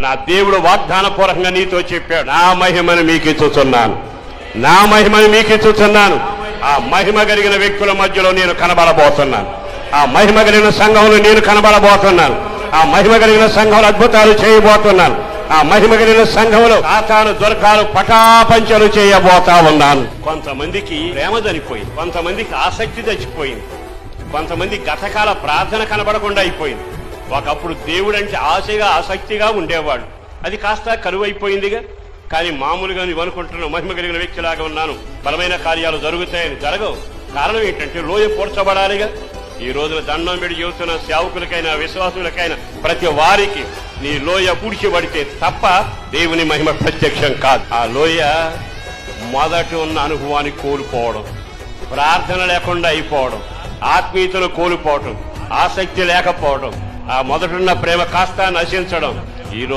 నా దేవుడు వాగ్దానపూర్వకంగా నీతో చెప్పాడు, నా మహిమను మీకు ఇచ్చుచున్నాను, నా మహిమను మీకు ఇచ్చుచున్నాను. ఆ మహిమ కలిగిన వ్యక్తుల మధ్యలో నేను కనబడబోతున్నాను. ఆ మహిమ కలిగిన సంఘంలో నేను కనబడబోతున్నాను. ఆ మహిమ కలిగిన సంఘంలో అద్భుతాలు చేయబోతున్నాను. ఆ మహిమ కలిగిన సంఘంలో సాతాను దుర్గాలు పటాపంచలు చేయబోతా ఉన్నాను. కొంతమందికి ప్రేమ చనిపోయింది, కొంతమందికి ఆసక్తి చచ్చిపోయింది, కొంతమంది గతకాల ప్రార్థన కనబడకుండా అయిపోయింది. ఒకప్పుడు దేవుడు అంటే ఆశగా ఆసక్తిగా ఉండేవాడు, అది కాస్త కరువైపోయిందిగా. కానీ మామూలుగా నువ్వు అనుకుంటున్నావు మహిమ కలిగిన వ్యక్తిలాగా ఉన్నాను, బలమైన కార్యాలు జరుగుతాయని. జరగవు. కారణం ఏంటంటే లోయ పూడ్చబడాలిగా. ఈ రోజున దండం పెట్టి చెబుతున్న సేవకులకైనా విశ్వాసులకైనా ప్రతి వారికి నీ లోయ పూడ్చిబడితే తప్ప దేవుని మహిమ ప్రత్యక్షం కాదు. ఆ లోయ మొదటి ఉన్న అనుభవాన్ని కోల్పోవడం, ప్రార్థన లేకుండా అయిపోవడం, ఆత్మీయతను కోల్పోవడం, ఆసక్తి లేకపోవడం, ఆ మొదటున్న ప్రేమ కాస్త నశించడం. ఈ